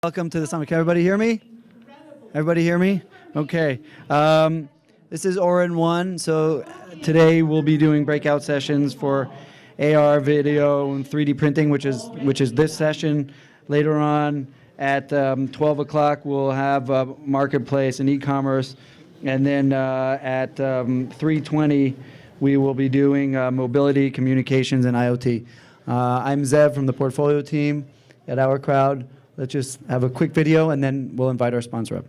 Welcome to the summit. Can everybody hear me? Everybody hear me? Okay. This is Orin 1. So today we'll be doing breakout sessions for AR, video, and 3D printing, which is this session. Later on at 12 o'clock, we'll have marketplace and e-commerce. And then at 3:20, we will be doing mobility, communications, and IoT. I'm Zev from the portfolio team at OurCrowd. Let's just have a quick video, and then we'll invite our sponsor up.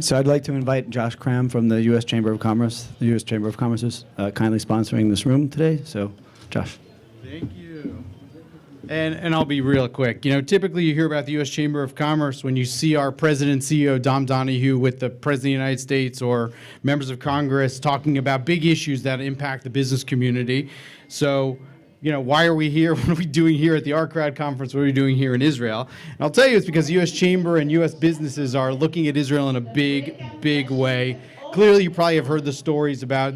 So I'd like to invite Josh Cram from the U.S. Chamber of Commerce. The U.S. Chamber of Commerce is kindly sponsoring this room today. So, Josh. Thank you. And I'll be real quick. You know, typically you hear about the U.S. Chamber of Commerce when you see our president and CEO, Dom Donahue, with the President of the United States or members of Congress talking about big issues that impact the business community. So, you know, why are we here? What are we doing here at the OurCrowd conference? What are we doing here in Israel? And I'll tell you, it's because the U.S. Chamber and U.S. businesses are looking at Israel in a big way. Clearly, you probably have heard the stories about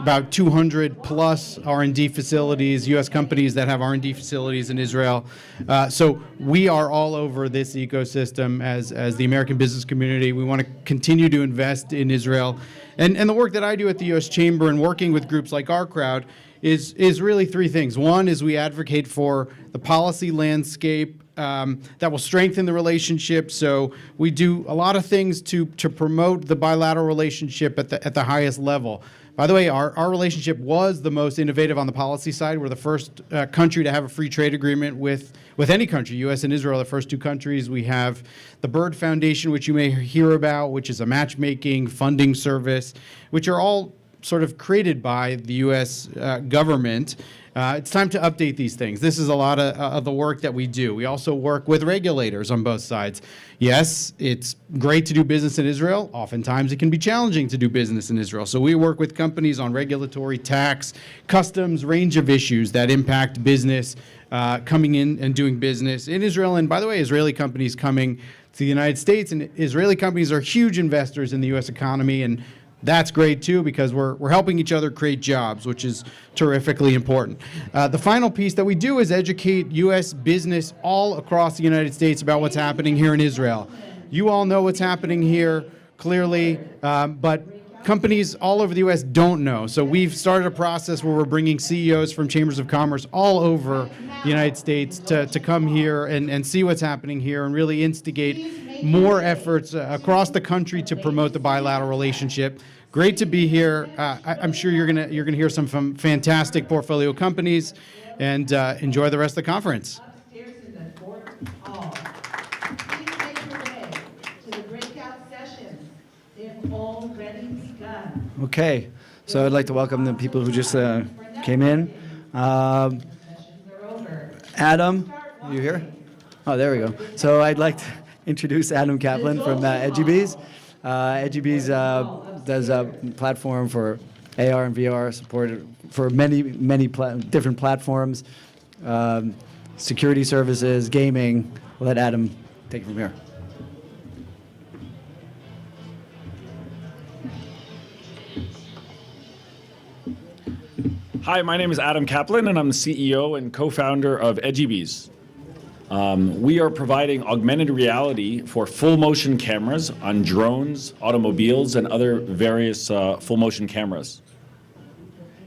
about 200 plus R&D facilities, U.S. companies that have R&D facilities in Israel. So we are all over this ecosystem as the American business community. We want to continue to invest in Israel. And the work that I do at the U.S. Chamber and working with groups like OurCrowd is really three things. One is we advocate for the policy landscape that will strengthen the relationship. So we do a lot of things to promote the bilateral relationship at the highest level. By the way, our relationship was the most innovative on the policy side. We're the first country to have a free trade agreement with any country. U.S. and Israel are the first two countries. We have the Bird Foundation, which you may hear about, which is a matchmaking funding service, which are all sort of created by the U.S. Government. It's time to update these things. This is a lot of the work that we do. We also work with regulators on both sides. Yes, it's great to do business in Israel. Oftentimes it can be challenging to do business in Israel. So we work with companies on regulatory, tax, customs, range of issues that impact business coming in and doing business in Israel. And by the way, Israeli companies coming to the United States, and Israeli companies are huge investors in the U.S. economy, and that's great too, because we're helping each other create jobs, which is terrifically important. The final piece that we do is educate U.S. business all across the United States about what's happening here in Israel. You all know what's happening here, clearly, but companies all over the U.S. don't know. So we've started a process where we're bringing CEOs from chambers of commerce all over the United States to come here and see what's happening here and really instigate more efforts across the country to promote the bilateral relationship. Great to be here. I'm sure you're gonna hear some from fantastic portfolio companies, and enjoy the rest of the conference. Upstairs in the fourth hall. Please make your way to the breakout sessions. They've already begun. Okay. So I'd like to welcome the people who just came in. Adam, you here? Oh, there we go. So I'd like to introduce Adam Kaplan from Edgybees. Edgybees does a platform for AR and VR support for many different platforms, security services, gaming. We'll let Adam take it from here. Hi, my name is Adam Kaplan, and I'm the CEO and co-founder of Edgybees. We are providing augmented reality for full motion cameras on drones, automobiles, and other various full motion cameras.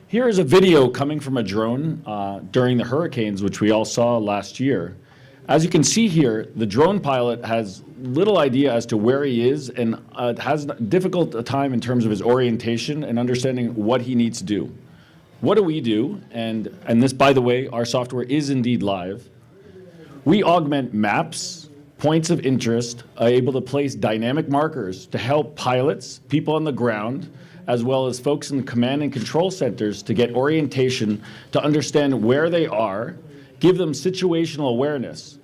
Here is a video coming from a drone during the hurricanes, which we all saw last year. As you can see here, the drone pilot has little idea as to where he is and has a difficult time in terms of his orientation and understanding what he needs to do. What do we do? And this, by the way, our software is indeed live. We augment maps, points of interest, are able to place dynamic markers to help pilots, people on the ground, as well as folks in the command and control centers to get orientation, to understand where they are, give them situational awareness.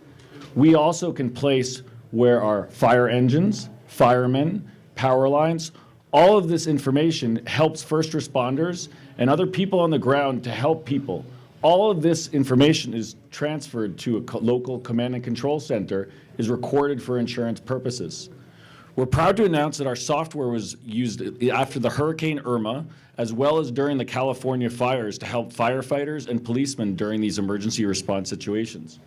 We also can place where our fire engines, firemen, power lines, all of this information helps first responders and other people on the ground to help people. All of this information is transferred to a local command and control center, is recorded for insurance purposes. We're proud to announce that our software was used after the Hurricane Irma, as well as during the California fires to help firefighters and policemen during these emergency response situations.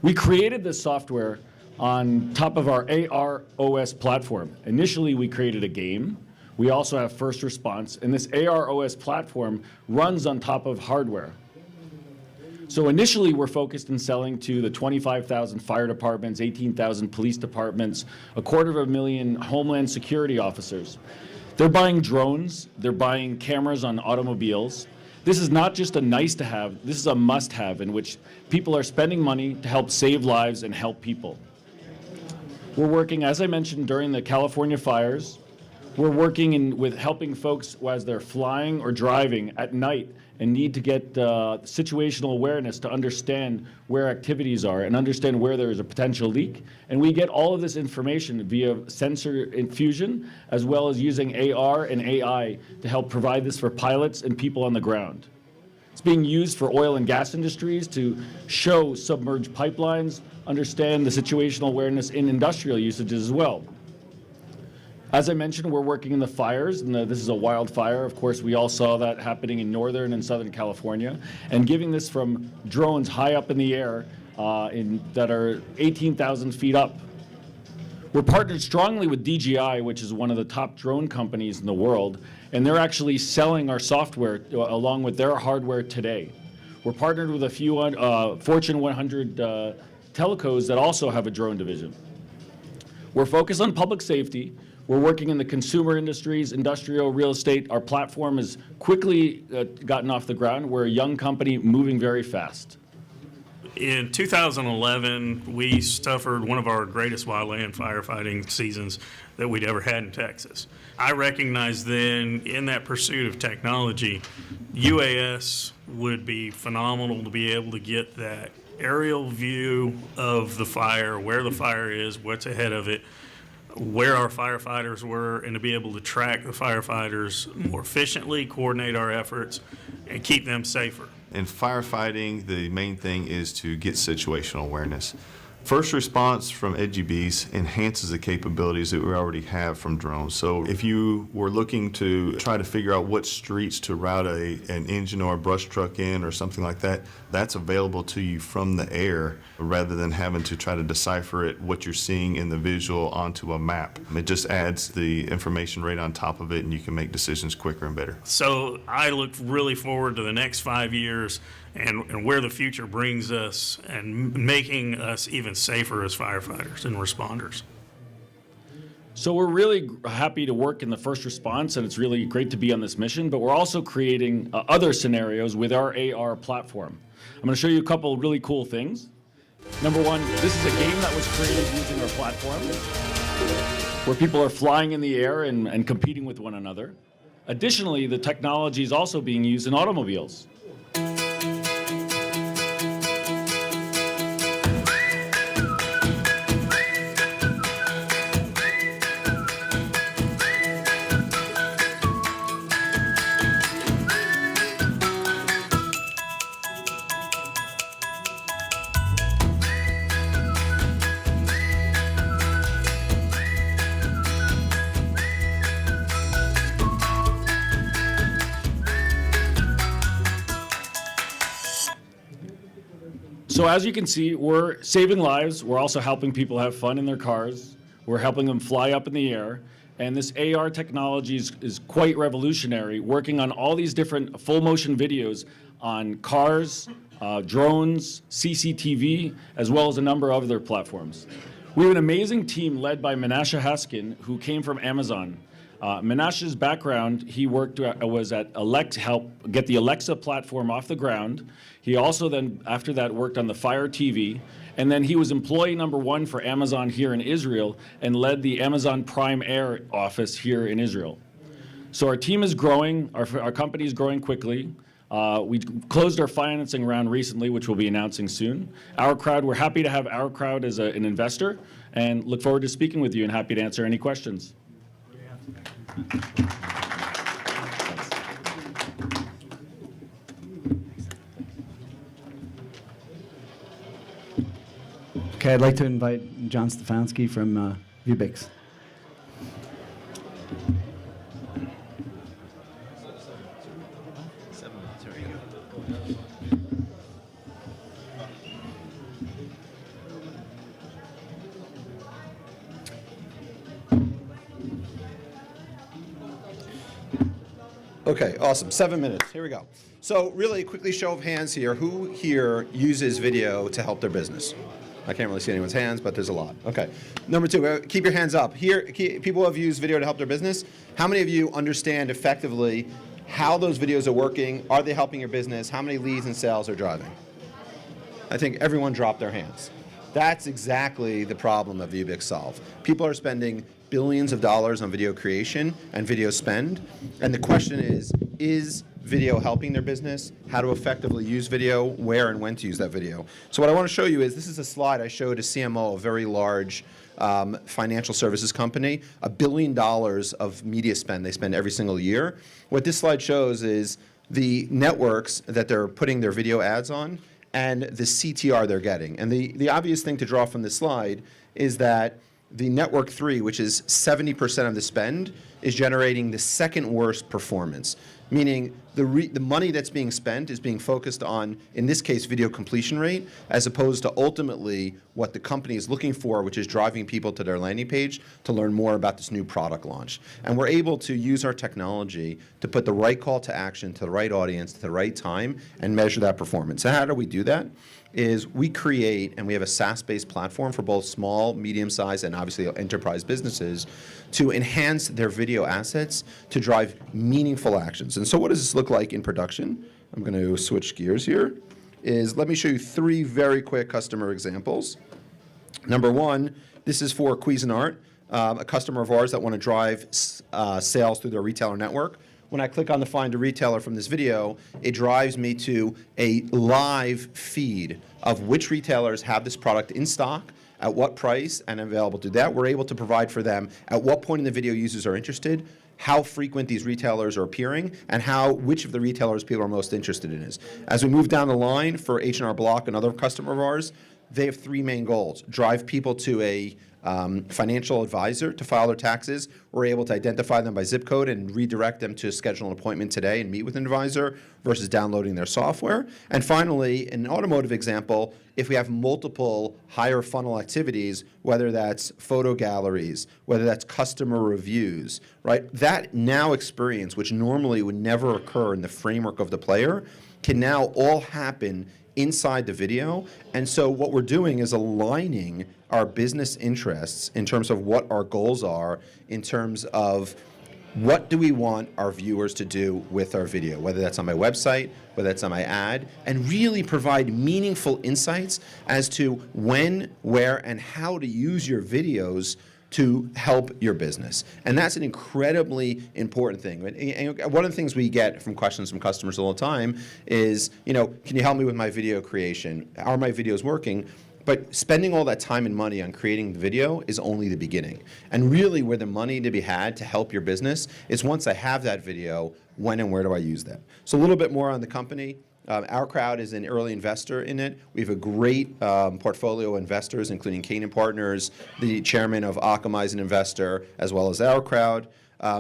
We created this software on top of our AROS platform. Initially, we created a game. We also have first response, and this AROS platform runs on top of hardware. So initially, we're focused in selling to the 25,000 fire departments, 18,000 police departments, 250,000 Homeland Security officers. They're buying drones, they're buying cameras on automobiles. This is not just a nice to have, this is a must have in which people are spending money to help save lives and help people. We're working, as I mentioned, during the California fires. We're working with helping folks as they're flying or driving at night and need to get situational awareness to understand where activities are and understand where there is a potential leak. And we get all of this information via sensor infusion, as well as using AR and AI to help provide this for pilots and people on the ground. It's being used for oil and gas industries to show submerged pipelines, understand the situational awareness in industrial usages as well. As I mentioned, we're working in the fires, and this is a wildfire. Of course, we all saw that happening in Northern and Southern California, and giving this from drones high up in the air that are 18,000 feet up. We're partnered strongly with DJI, which is one of the top drone companies in the world, and they're actually selling our software along with their hardware today. We're partnered with a few Fortune 100 telcos that also have a drone division. We're focused on public safety. We're working in the consumer industries, industrial, real estate. Our platform has quickly gotten off the ground. We're a young company moving very fast. In 2011, we suffered one of our greatest wildland firefighting seasons that we'd ever had in Texas. I recognized then, in that pursuit of technology, UAS would be phenomenal to be able to get that aerial view of the fire, where the fire is, what's ahead of it, where our firefighters were, and to be able to track the firefighters more efficiently, coordinate our efforts, and keep them safer. In firefighting, the main thing is to get situational awareness. First response from Edgybees enhances the capabilities that we already have from drones. So if you were looking to try to figure out what streets to route an engine or a brush truck in or something like that, that's available to you from the air rather than having to try to decipher it, what you're seeing in the visual onto a map. It just adds the information right on top of it, and you can make decisions quicker and better. So I look really forward to the next 5 years and where the future brings us and making us even safer as firefighters and responders. So we're really happy to work in the first response, and it's really great to be on this mission, but we're also creating other scenarios with our AR platform. I'm going to show you a couple of really cool things. Number one, this is a game that was created using our platform, where people are flying in the air and competing with one another. Additionally, the technology is also being used in automobiles. So as you can see, we're saving lives. We're also helping people have fun in their cars. We're helping them fly up in the air. And this AR technology is quite revolutionary, working on all these different full motion videos on cars, drones, CCTV, as well as a number of other platforms. We have an amazing team led by Menashe Haskin, who came from Amazon. Menashe's background, he was at Alexa, helped get the Alexa platform off the ground. He also then, after that, worked on the Fire TV, and then he was employee number 1 for Amazon here in Israel and led the Amazon Prime Air office here in Israel. So our team is growing, our company is growing quickly. We closed our financing round recently, which we'll be announcing soon. OurCrowd, we're happy to have OurCrowd as an investor and look forward to speaking with you and happy to answer any questions. Okay, I'd like to invite John Stefanski from Viewbix. Okay, awesome. 7 minutes. Here we go. So really quickly, show of hands here. Who here uses video to help their business? I can't really see anyone's hands, but there's a lot. Okay. Number 2, keep your hands up. Here, people who have used video to help their business. How many of you understand effectively how those videos are working? Are they helping your business? How many leads and sales are driving? I think everyone dropped their hands. That's exactly the problem that Viewbix solve. People are spending billions of dollars on video creation and video spend, and the question is video helping their business? How to effectively use video, where and when to use that video. So what I want to show you is, this is a slide I showed a CMO, a very large financial services company, $1 billion of media spend they spend every single year. What this slide shows is the networks that they're putting their video ads on and the CTR they're getting. And the obvious thing to draw from this slide is that the network 3, which is 70% of the spend, is generating the second worst performance, meaning the money that's being spent is being focused on, in this case, video completion rate, as opposed to ultimately what the company is looking for, which is driving people to their landing page to learn more about this new product launch. And we're able to use our technology to put the right call to action to the right audience, to the right time, and measure that performance. And how do we do that? Is we create, and we have a SaaS-based platform for both small, medium-sized, and obviously enterprise businesses to enhance their video assets to drive meaningful actions. And so what does this look like in production? I'm going to switch gears here. Let me show you 3 very quick customer examples. Number 1, this is for Cuisinart, a customer of ours that want to drive sales through their retailer network. When I click on the Find a Retailer from this video, it drives me to a live feed of which retailers have this product in stock, at what price, and available to that. We're able to provide for them at what point in the video users are interested, how frequent these retailers are appearing, and which of the retailers people are most interested in is. As we move down the line for H&R Block, another customer of ours, they have 3 main goals. Drive people to a financial advisor to file their taxes. We're able to identify them by zip code and redirect them to schedule an appointment today and meet with an advisor versus downloading their software. And finally, in an automotive example, if we have multiple higher funnel activities, whether that's photo galleries, whether that's customer reviews, right? That now experience, which normally would never occur in the framework of the player, can now all happen inside the video. And so what we're doing is aligning our business interests in terms of what our goals are, in terms of what do we want our viewers to do with our video, whether that's on my website, whether that's on my ad, and really provide meaningful insights as to when, where, and how to use your videos to help your business. And that's an incredibly important thing. And one of the things we get from questions from customers all the time is, can you help me with my video creation? Are my videos working? But spending all that time and money on creating the video is only the beginning. And really where the money to be had to help your business is once I have that video, when and where do I use that? So a little bit more on the company. OurCrowd is an early investor in it. We have a great portfolio of investors, including Canaan Partners, the chairman of Akamai is an investor, as well as OurCrowd.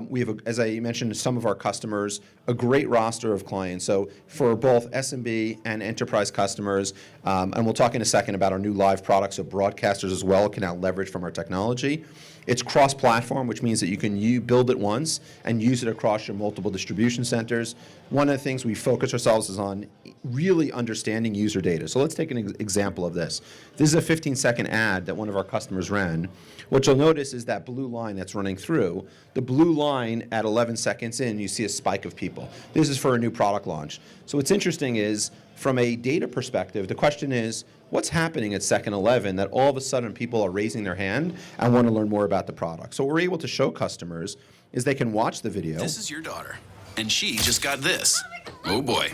We have, as I mentioned, some of our customers, a great roster of clients. So for both SMB and enterprise customers, and we'll talk in a second about our new live products, so broadcasters as well can now leverage from our technology. It's cross-platform, which means that you can build it once and use it across your multiple distribution centers. One of the things we focus ourselves is on really understanding user data. So let's take an example of this. This is a 15-second ad that one of our customers ran. What you'll notice is that blue line that's running through. The blue line at 11 seconds in, you see a spike of people. This is for a new product launch. So what's interesting is, from a data perspective, the question is, what's happening at second 11 that all of a sudden people are raising their hand and want to learn more about the product? So what we're able to show customers is they can watch the video. This is your daughter, and she just got this. Oh boy.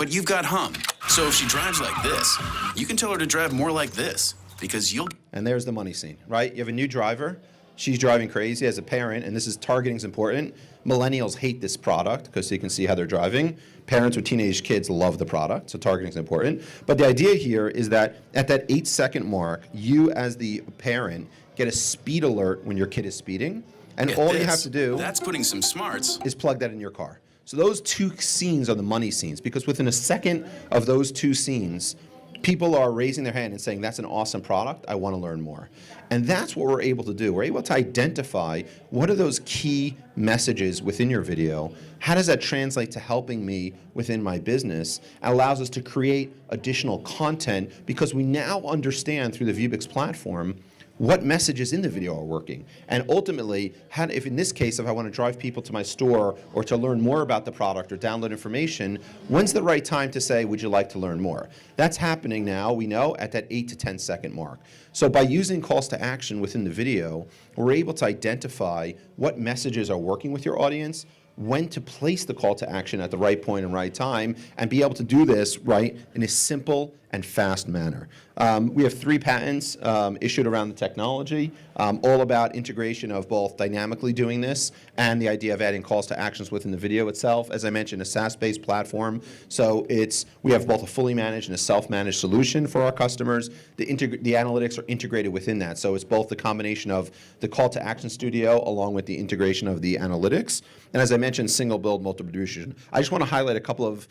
But you've got hum. So if she drives like this, you can tell her to drive more like this, because you'll... And there's the money scene, right? You have a new driver. She's driving crazy as a parent, and this is targeting is important. Millennials hate this product because you can see how they're driving. Parents with teenage kids love the product, so targeting is important. But the idea here is that at that 8-second mark, you as the parent get a speed alert when your kid is speeding, and Get all you this. have to do That's putting some smarts. is plug that in your car. So those two scenes are the money scenes, because within a second of those two scenes, people are raising their hand and saying, that's an awesome product, I want to learn more. And that's what we're able to do. We're able to identify what are those key messages within your video, how does that translate to helping me within my business, and allows us to create additional content because we now understand through the Viewbix platform what messages in the video are working. And ultimately, if in this case, if I want to drive people to my store or to learn more about the product or download information, when's the right time to say, would you like to learn more? That's happening now, we know, at that 8 to 10 second mark. So by using calls to action within the video, we're able to identify what messages are working with your audience, when to place the call to action at the right point and right time, and be able to do this right in a simple and fast manner. We have 3 patents issued around the technology, all about integration of both dynamically doing this and the idea of adding calls to actions within the video itself. As I mentioned, a SaaS-based platform, so we have both a fully managed and a self-managed solution for our customers. The analytics are integrated within that, so it's both the combination of the call to action studio along with the integration of the analytics. And as I mentioned, single build, multiple distribution. I just want to highlight a couple of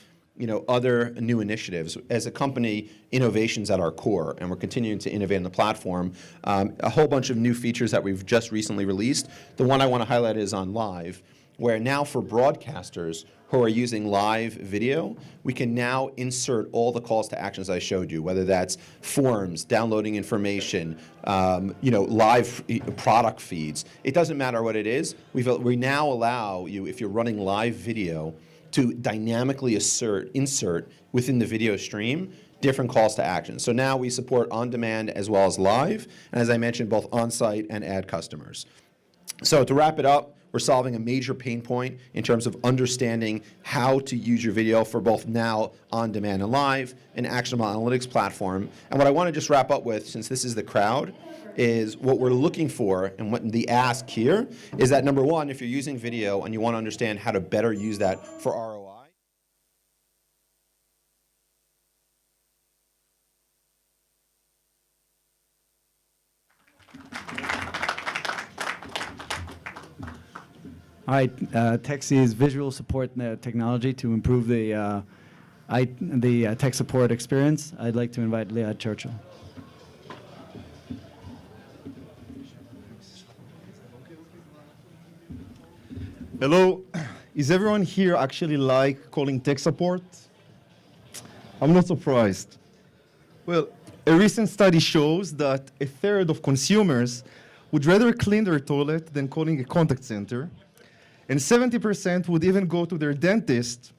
other new initiatives. As a company, innovation's at our core, and we're continuing to innovate on the platform. A whole bunch of new features that we've just recently released. The one I want to highlight is on live, where now for broadcasters who are using live video, we can now insert all the calls to actions I showed you, whether that's forms, downloading information, live product feeds. It doesn't matter what it is. We now allow you, if you're running live video, to dynamically insert within the video stream different calls to action. So now we support on-demand as well as live, and as I mentioned, both on-site and ad customers. So to wrap it up, we're solving a major pain point in terms of understanding how to use your video for both now on-demand and live, an actionable analytics platform. And what I want to just wrap up with, since this is the crowd, is what we're looking for, and what the ask here is that, number one, if you're using video and you want to understand how to better use that for ROI. All right, TechSee's visual support technology to improve the tech support experience. I'd like to invite Liad Churchill. Hello, is everyone here actually like calling tech support? I'm not surprised. Well, a recent study shows that 1/3 of consumers would rather clean their toilet than calling a contact center, and 70% would even go to their dentist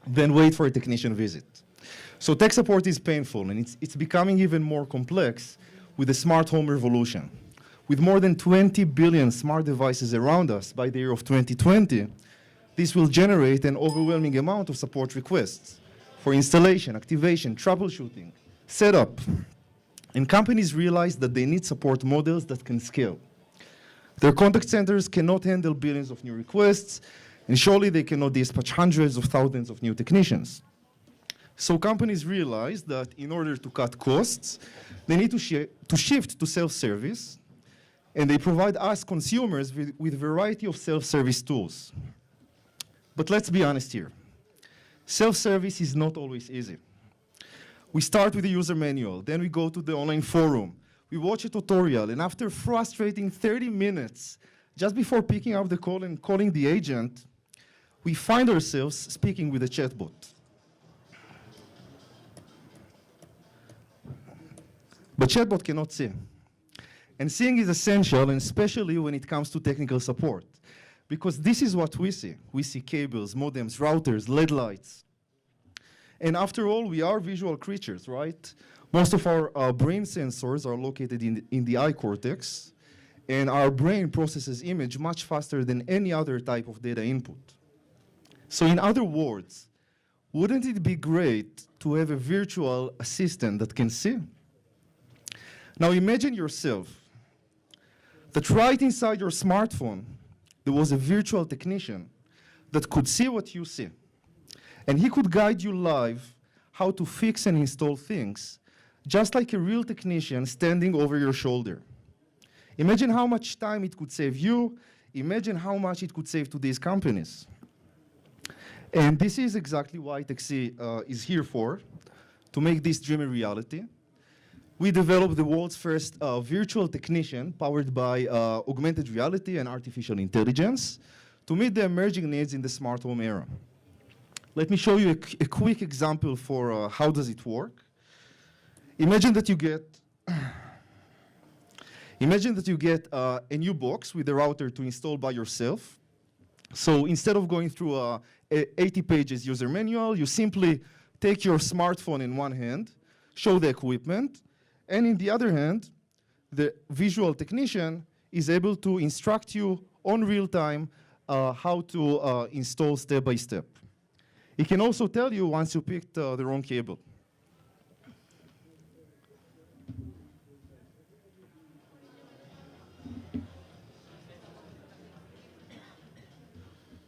than wait for a technician visit. So tech support is painful, and it's becoming even more complex with the smart home revolution. With more than 20 billion smart devices around us by the year of 2020, this will generate an overwhelming amount of support requests for installation, activation, troubleshooting, setup. And companies realize that they need support models that can scale. Their contact centers cannot handle billions of new requests, and surely they cannot dispatch hundreds of thousands of new technicians. So companies realize that in order to cut costs, they need to shift to self-service, and they provide us consumers with a variety of self-service tools. But let's be honest here. Self-service is not always easy. We start with the user manual, then we go to the online forum, we watch a tutorial, and after frustrating 30 minutes, just before picking up the call and calling the agent, we find ourselves speaking with a chatbot. But chatbot cannot see. And seeing is essential, and especially when it comes to technical support, because this is what we see. We see cables, modems, routers, LED lights. And after all, we are visual creatures, right? Most of our brain sensors are located in the eye cortex, and our brain processes image much faster than any other type of data input. So in other words, wouldn't it be great to have a virtual assistant that can see? Now imagine yourself that right inside your smartphone, there was a virtual technician that could see what you see. And he could guide you live how to fix and install things, just like a real technician standing over your shoulder. Imagine how much time it could save you. Imagine how much it could save to these companies. And this is exactly why TechSee is here for, to make this dream a reality. We developed the world's first virtual technician powered by augmented reality and artificial intelligence to meet the emerging needs in the smart home era. Let me show you a quick example for how does it work. Imagine that you get a new box with a router to install by yourself. So instead of going through a 80 pages user manual, you simply take your smartphone in one hand, show the equipment, and in the other hand, the visual technician is able to instruct you on real time how to install step by step. It can also tell you once you picked the wrong cable.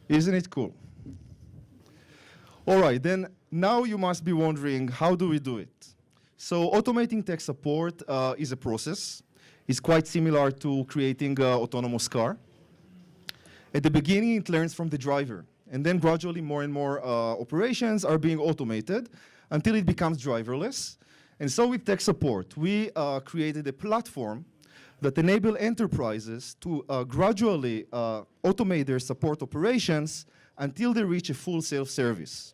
Isn't it cool? All right, then now you must be wondering, how do we do it? So automating tech support is a process. It's quite similar to creating an autonomous car. At the beginning, it learns from the driver. And then gradually more and more operations are being automated until it becomes driverless. And so with tech support, we created a platform that enable enterprises to gradually automate their support operations until they reach a full self-service.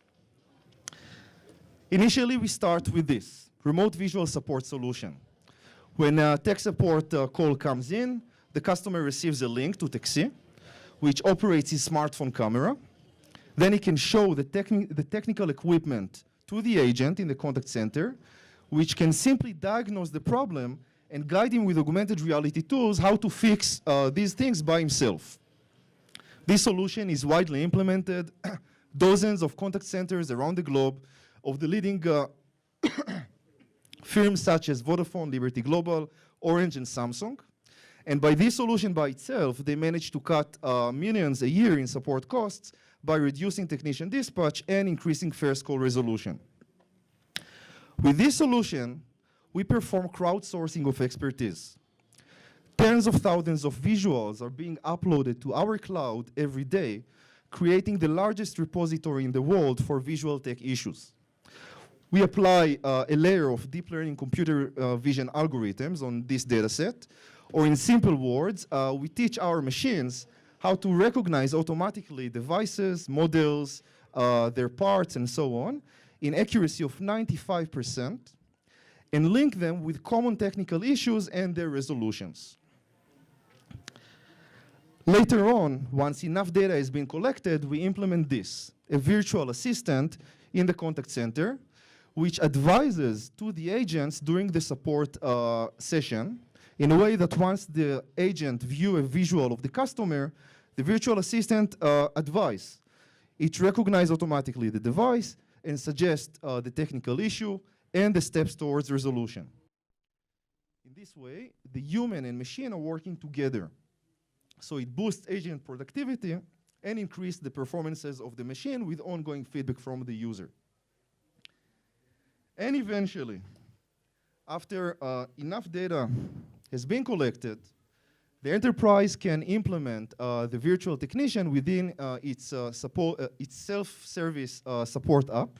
Initially, we start with this, remote visual support solution. When a tech support call comes in, the customer receives a link to TechSee, which operates his smartphone camera. Then he can show the technical equipment to the agent in the contact center, which can simply diagnose the problem and guide him with augmented reality tools how to fix these things by himself. This solution is widely implemented, dozens of contact centers around the globe of the leading firms such as Vodafone, Liberty Global, Orange, and Samsung. And by this solution by itself, they managed to cut millions a year in support costs by reducing technician dispatch and increasing first call resolution. With this solution, we perform crowdsourcing of expertise. Tens of thousands of visuals are being uploaded to our cloud every day, creating the largest repository in the world for visual tech issues. We apply a layer of deep learning computer vision algorithms on this data set, or in simple words, we teach our machines how to recognize automatically devices, models, their parts, and so on, in accuracy of 95%, and link them with common technical issues and their resolutions. Later on, once enough data has been collected, we implement this, a virtual assistant in the contact center, which advises to the agents during the support session in a way that once the agent view a visual of the customer, the virtual assistant advise. It recognizes automatically the device and suggests the technical issue and the steps towards resolution. In this way, the human and machine are working together. So it boosts agent productivity and increases the performances of the machine with ongoing feedback from the user. And eventually, after enough data has been collected, the enterprise can implement the virtual technician within its self-service support app.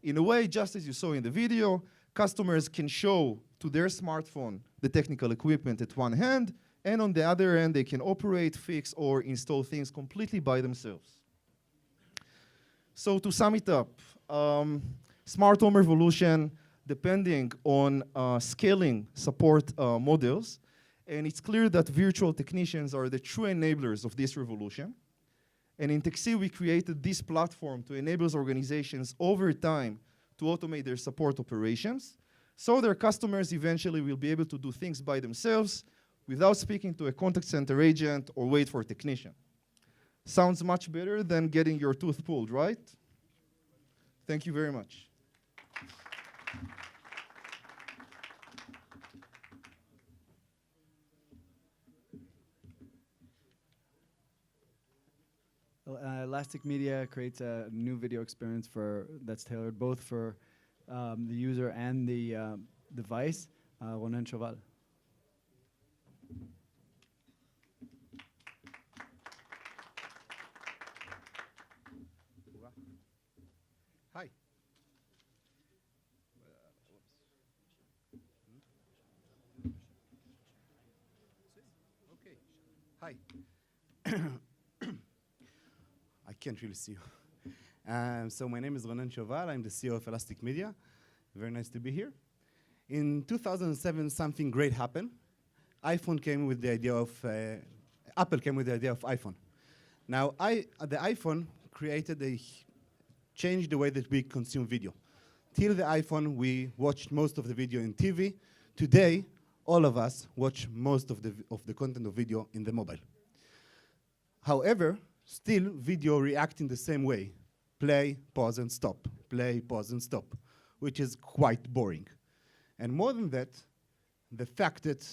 In a way, just as you saw in the video, customers can show to their smartphone the technical equipment at one hand, and on the other end, they can operate, fix, or install things completely by themselves. So to sum it up, smart home revolution, depending on scaling support models, and it's clear that virtual technicians are the true enablers of this revolution. And in TechSee, we created this platform to enable organizations over time to automate their support operations, so their customers eventually will be able to do things by themselves without speaking to a contact center agent or wait for a technician. Sounds much better than getting your tooth pulled, right? Thank you very much. Elastic Media creates a new video experience that's tailored both for the user and the device. Ronen Choval. Hi. Okay. Hi. I can't really see you. So my name is Ronen Choval. I'm the CEO of Elastic Media. Very nice to be here. In 2007, something great happened. Apple came with the idea of iPhone. Now, the iPhone changed the way that we consume video. Till the iPhone, we watched most of the video in TV. Today, all of us watch most of the content of video in the mobile. However, still, video reacts in the same way. Play, pause, and stop. Play, pause, and stop, which is quite boring. And more than that, the fact that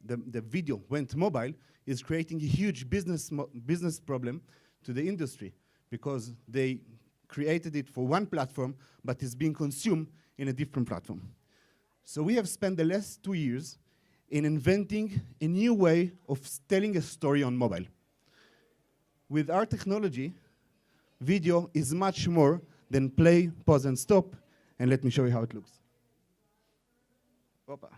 the video went mobile is creating a huge business problem to the industry, because they created it for one platform, but it's being consumed in a different platform. So we have spent the last 2 years in inventing a new way of telling a story on mobile. With our technology, video is much more than play, pause, and stop. And let me show you how it looks. Opa.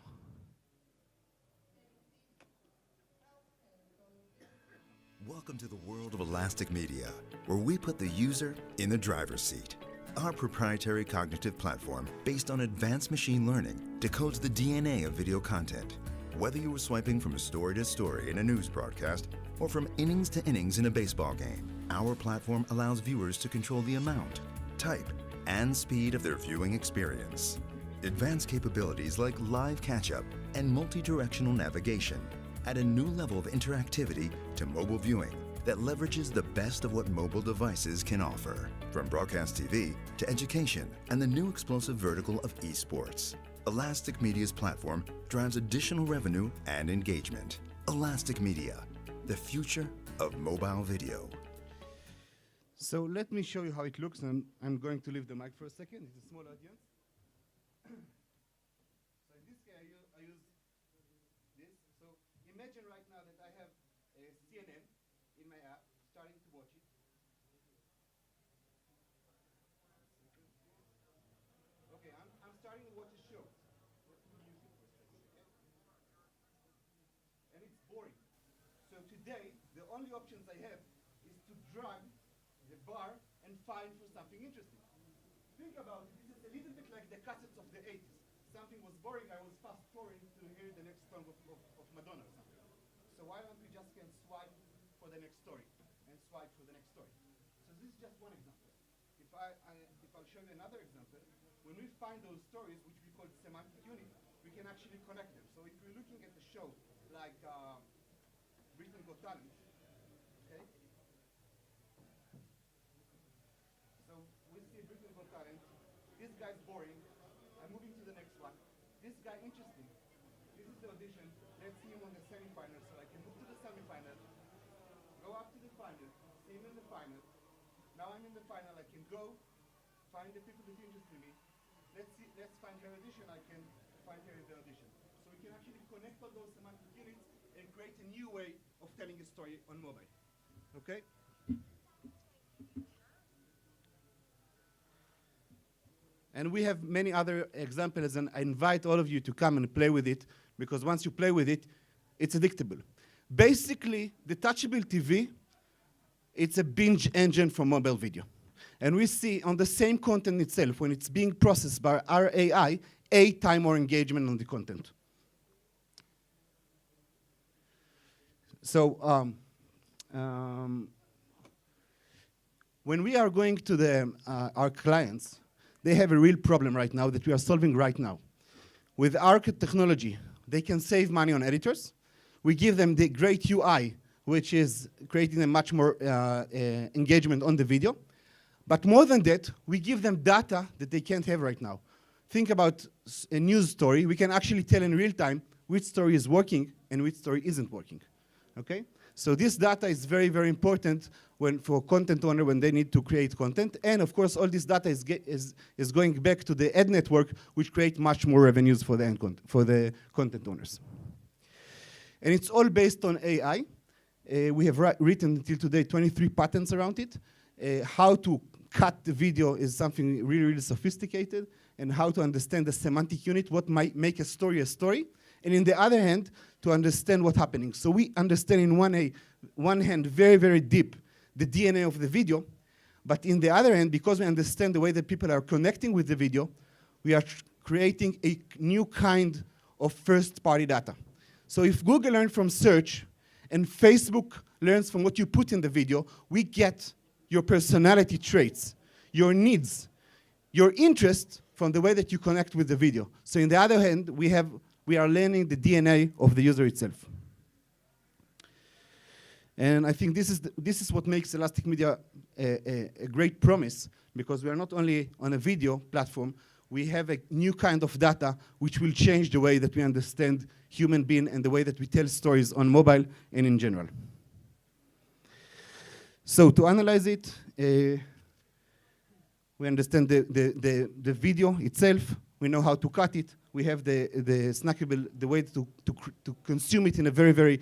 Welcome to the world of Elastic Media, where we put the user in the driver's seat. Our proprietary cognitive platform, based on advanced machine learning, decodes the DNA of video content. Whether you were swiping from story to story in a news broadcast or from innings to innings in a baseball game, our platform allows viewers to control the amount, type, and speed of their viewing experience. Advanced capabilities like live catch-up and multi-directional navigation add a new level of interactivity to mobile viewing that leverages the best of what mobile devices can offer, from broadcast TV to education and the new explosive vertical of esports. Elastic Media's platform drives additional revenue and engagement. Elastic Media, the future of mobile video. So let me show you how it looks, and I'm going to leave the mic for a second. It's a small audience. So in this case, I use this. So imagine right now that I have a CNN in my app, starting to watch it. Okay, I'm starting to watch a show. And it's boring. So today, the only options I have is to drag the bar and find for something interesting. Think about it, this is a little bit like the cassettes of the 80s. Something was boring, I was fast forwarding to hear the next song of Madonna or something. So why don't we just can swipe for the next story and swipe for the next story? So this is just one example. If I'll show you another example, when we find those stories, which we call semantic unit, we can actually connect them. So if we're looking at a show like Britain Got Talent, okay? So we see Britain Got Talent. This guy's boring. I'm moving to the next one. This guy interesting. This is the audition. Let's see him on the semifinal. So I can move to the semifinal, go up to the final, see him in the final. Now I'm in the final. I can go find the people that interest me. Let's find her audition. I can find her in the audition. So we can actually connect all those semantic units and create a new way of telling a story on mobile. Okay? And we have many other examples, and I invite all of you to come and play with it, because once you play with it, it's addictable. Basically, the touchable TV, it's a binge engine for mobile video. And we see on the same content itself, when it's being processed by our AI, 8 times more engagement on the content. So when we are going to our clients, they have a real problem right now that we are solving right now. With our technology, they can save money on editors. We give them the great UI, which is creating a much more engagement on the video. But more than that, we give them data that they can't have right now. Think about a news story. We can actually tell in real time which story is working and which story isn't working. Okay? So this data is very, very important for content owner when they need to create content. And of course, all this data is going back to the ad network, which create much more revenues for the content owners. And it's all based on AI. We have written until today 23 patents around it. How to cut the video is something really, really sophisticated, and how to understand the semantic unit, what might make a story. And in the other hand, to understand what's happening. So we understand in one hand very, very deep the DNA of the video, but in the other hand, because we understand the way that people are connecting with the video, we are creating a new kind of first-party data. So if Google learns from search and Facebook learns from what you put in the video, we get your personality traits, your needs, your interest from the way that you connect with the video. So in the other hand, we are learning the DNA of the user itself. And I think this is what makes Elastic Media a great promise, because we are not only on a video platform, we have a new kind of data which will change the way that we understand human being and the way that we tell stories on mobile and in general. So to analyze it, we understand the video itself. We know how to cut it. We have the snackable, the way to consume it in a very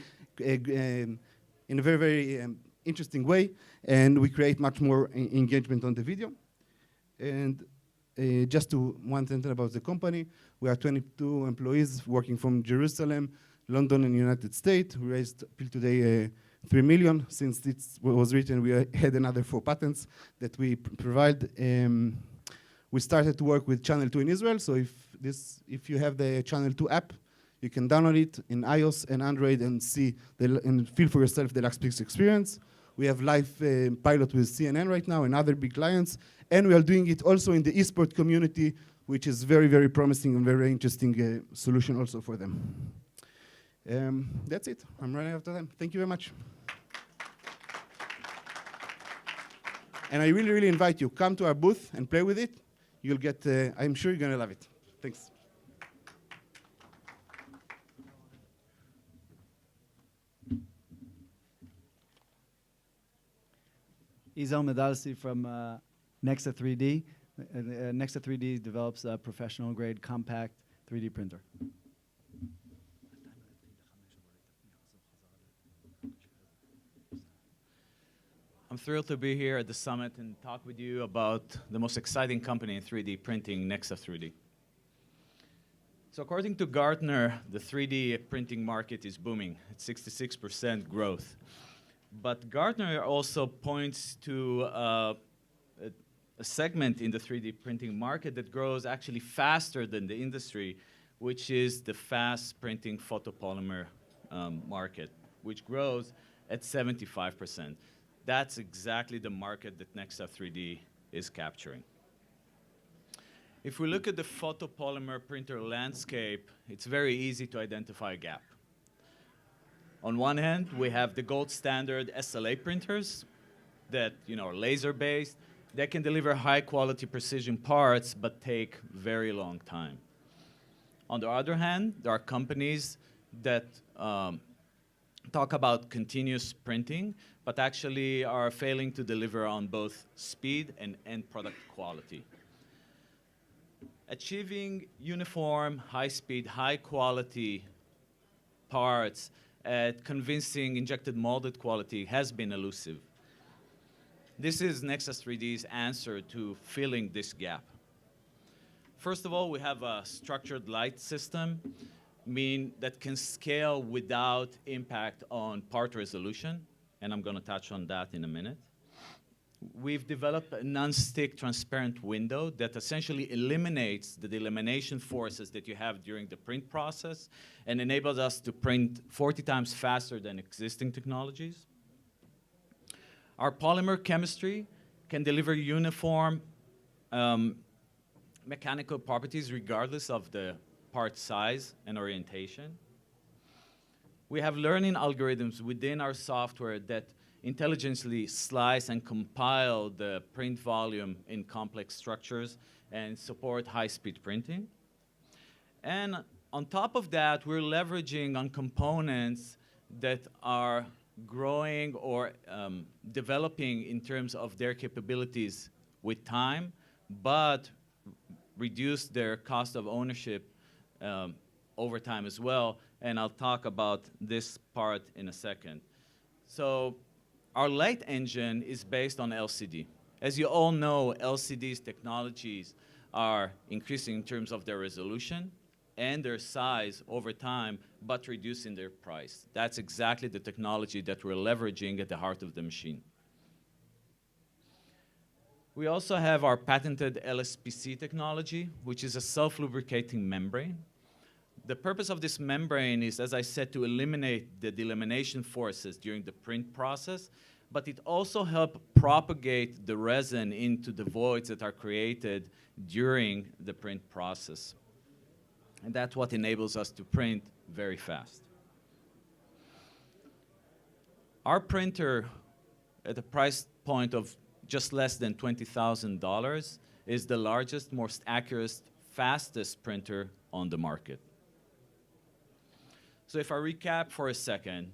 interesting way, and we create much more engagement on the video. And just one sentence about the company, we are 22 employees working from Jerusalem, London, and United States. We raised till today 3 million. Since it was written, we had another 4 patents that we provide. We started to work with Channel 2 in Israel, so if you have the Channel 2 app, you can download it in iOS and Android and see and feel for yourself the LuxPix experience. We have live pilot with CNN right now and other big clients, and we are doing it also in the esports community, which is very, very promising and very interesting solution also for them. That's it. I'm running out of time. Thank you very much. And I really, really invite you, come to our booth and play with it. You'll get, I'm sure you're going to love it. Thanks. Izel Medalsi from Nexa 3D. Nexa 3D develops a professional-grade compact 3D printer. I'm thrilled to be here at the summit and talk with you about the most exciting company in 3D printing, Nexa 3D. So according to Gartner, the 3D printing market is booming at 66% growth. But Gartner also points to a segment in the 3D printing market that grows actually faster than the industry, which is the fast printing photopolymer market, which grows at 75%. That's exactly the market that Nexa 3D is capturing. If we look at the photopolymer printer landscape, it's very easy to identify a gap. On one hand, we have the gold standard SLA printers that are laser-based. They can deliver high-quality precision parts, but take very long time. On the other hand, there are companies that talk about continuous printing, but actually are failing to deliver on both speed and end product quality. Achieving uniform, high-speed, high-quality parts at convincing injected molded quality has been elusive. This is Nexa 3D's answer to filling this gap. First of all, we have a structured light system, meaning that can scale without impact on part resolution, and I'm going to touch on that in a minute. We've developed a non-stick transparent window that essentially eliminates the delamination forces that you have during the print process and enables us to print 40 times faster than existing technologies. Our polymer chemistry can deliver uniform mechanical properties regardless of the part size and orientation. We have learning algorithms within our software that intelligently slice and compile the print volume in complex structures and support high-speed printing. And on top of that, we're leveraging on components that are growing or developing in terms of their capabilities with time, but reduce their cost of ownership over time as well. And I'll talk about this part in a second. So our light engine is based on LCD. As you all know, LCD's technologies are increasing in terms of their resolution and their size over time, but reducing their price. That's exactly the technology that we're leveraging at the heart of the machine. We also have our patented LSPC technology, which is a self-lubricating membrane. The purpose of this membrane is, as I said, to eliminate the delamination forces during the print process, but it also helps propagate the resin into the voids that are created during the print process. And that's what enables us to print very fast. Our printer, at a price point of just less than $20,000, is the largest, most accurate, fastest printer on the market. So if I recap for a second,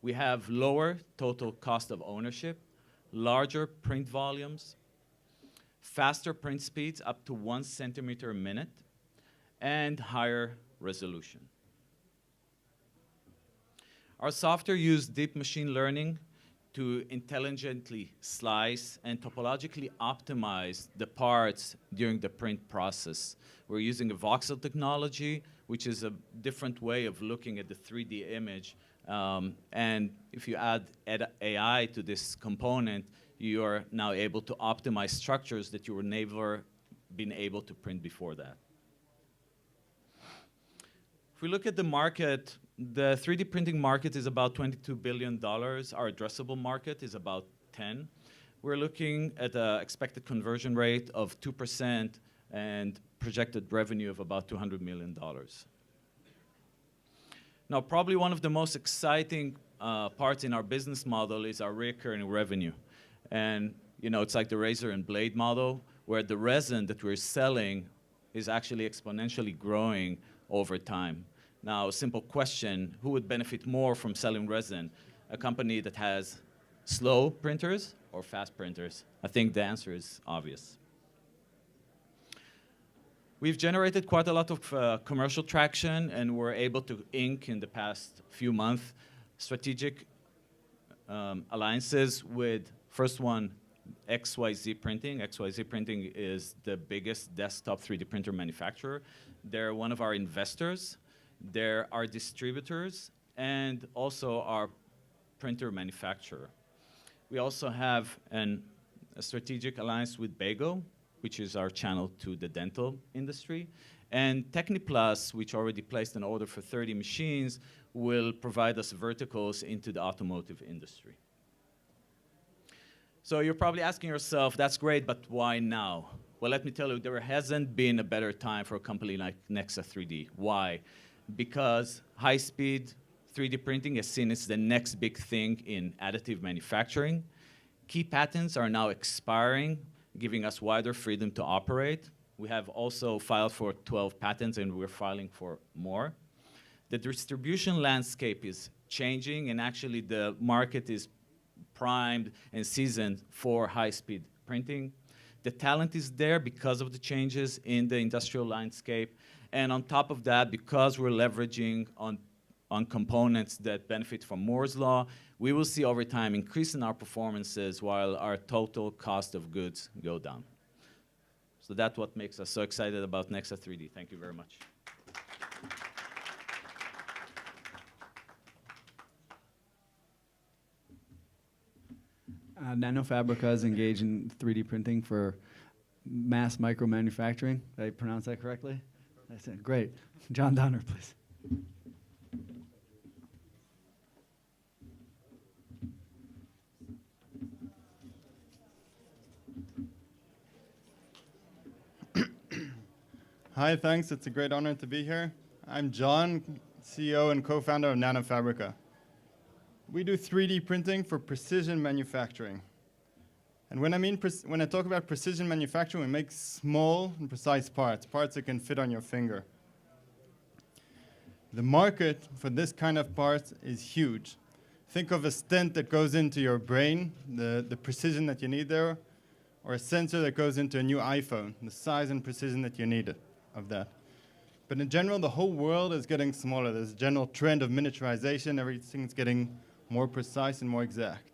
we have lower total cost of ownership, larger print volumes, faster print speeds up to 1 centimeter a minute, and higher resolution. Our software uses deep machine learning to intelligently slice and topologically optimize the parts during the print process. We're using a voxel technology, which is a different way of looking at the 3D image. And if you add AI to this component, you are now able to optimize structures that you were never been able to print before that. If we look at the market, the 3D printing market is about $22 billion. Our addressable market is about 10. We're looking at an expected conversion rate of 2% and projected revenue of about $200 million. Now, probably one of the most exciting parts in our business model is our recurring revenue. And it's like the razor and blade model, where the resin that we're selling is actually exponentially growing over time. Now, a simple question, who would benefit more from selling resin? A company that has slow printers or fast printers? I think the answer is obvious. We've generated quite a lot of commercial traction, and we're able to ink in the past few months strategic alliances with, first one, XYZ Printing. XYZ Printing is the biggest desktop 3D printer manufacturer. They're one of our investors. They're our distributors and also our printer manufacturer. We also have a strategic alliance with Bago, which is our channel to the dental industry. And Techniplus, which already placed an order for 30 machines, will provide us verticals into the automotive industry. So you're probably asking yourself, that's great, but why now? Well, let me tell you, there hasn't been a better time for a company like Nexa 3D. Why? Because high-speed 3D printing is seen as the next big thing in additive manufacturing. Key patents are now expiring, giving us wider freedom to operate. We have also filed for 12 patents, and we're filing for more. The distribution landscape is changing, and actually the market is primed and seasoned for high-speed printing. The talent is there because of the changes in the industrial landscape. And on top of that, because we're leveraging on components that benefit from Moore's Law, we will see over time increase in our performances while our total cost of goods go down. So that's what makes us so excited about Nexa 3D. Thank you very much. Nanofabrica is engaged in 3D printing for mass micro manufacturing. Did I pronounce that correctly? That's it. Great. John Donner, please. Hi, thanks. It's a great honor to be here. I'm John, CEO and co-founder of Nanofabrica. we do 3D printing for precision manufacturing. And when I talk about precision manufacturing, we make small and precise parts that can fit on your finger. The market for this kind of parts is huge. Think of a stent that goes into your brain, the precision that you need there, or a sensor that goes into a new iPhone, the size and precision that you need of that. But in general, the whole world is getting smaller. There's a general trend of miniaturization. Everything's getting more precise and more exact.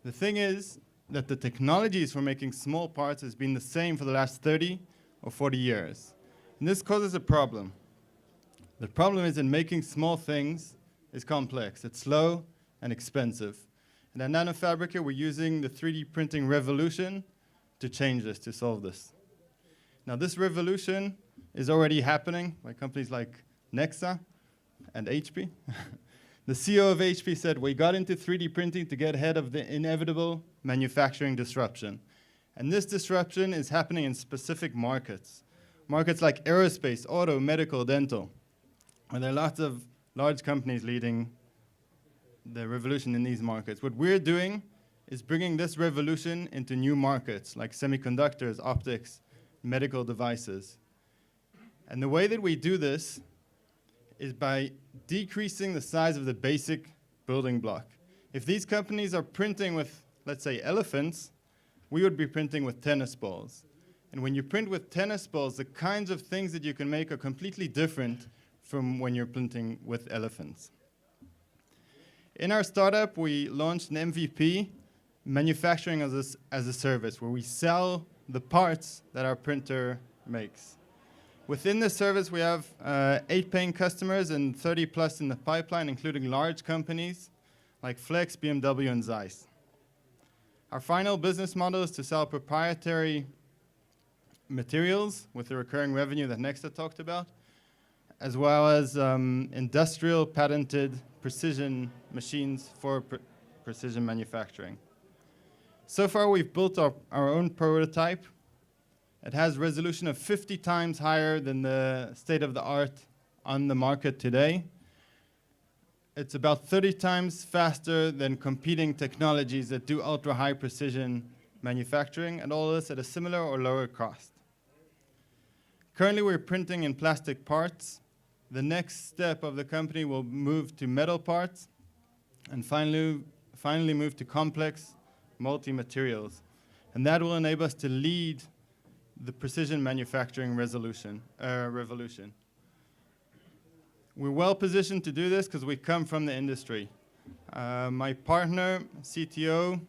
The thing is that the technologies for making small parts has been the same for the last 30 or 40 years. And this causes a problem. The problem is that making small things is complex. It's slow and expensive. And at Nanofabrica, we're using the 3D printing revolution to change this, to solve this. Now, this revolution is already happening by companies like Nexa and HP. The CEO of HP said, we got into 3D printing to get ahead of the inevitable manufacturing disruption. And this disruption is happening in specific markets. Markets like aerospace, auto, medical, dental, where there are lots of large companies leading the revolution in these markets. What we're doing is bringing this revolution into new markets like semiconductors, optics, medical devices. And the way that we do this is by decreasing the size of the basic building block. If these companies are printing with, let's say, elephants, we would be printing with tennis balls. And when you print with tennis balls, the kinds of things that you can make are completely different from when you're printing with elephants. In our startup, we launched an MVP, manufacturing as a service, where we sell the parts that our printer makes. Within this service, we have 8 paying customers and 30 plus in the pipeline, including large companies like Flex, BMW, and Zeiss. Our final business model is to sell proprietary materials with the recurring revenue that Nexa talked about, as well as industrial patented precision machines for precision manufacturing. So far, we've built our own prototype. It has resolution of 50 times higher than the state-of-the-art on the market today. It's about 30 times faster than competing technologies that do ultra-high precision manufacturing, and all this at a similar or lower cost. Currently, we're printing in plastic parts. The next step of the company will move to metal parts, and finally move to complex multi-materials. And that will enable us to lead the precision manufacturing revolution. We're well positioned to do this because we come from the industry. My partner, CTO,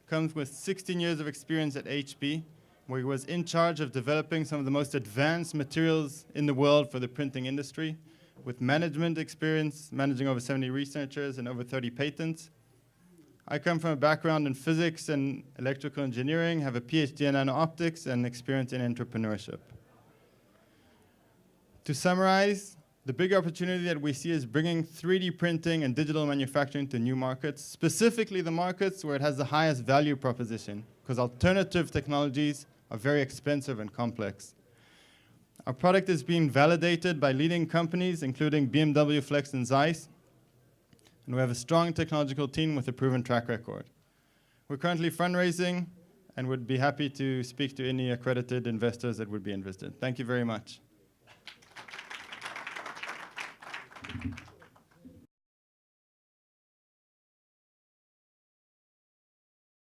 comes with 16 years of experience at HP, where he was in charge of developing some of the most advanced materials in the world for the printing industry, with management experience, managing over 70 researchers and over 30 patents. I come from a background in physics and electrical engineering, have a PhD in nano-optics, and experience in entrepreneurship. To summarize, the big opportunity that we see is bringing 3D printing and digital manufacturing to new markets, specifically the markets where it has the highest value proposition, because alternative technologies are very expensive and complex. Our product is being validated by leading companies, including BMW, Flex, and Zeiss, and we have a strong technological team with a proven track record. We're currently fundraising and would be happy to speak to any accredited investors that would be interested. Thank you very much.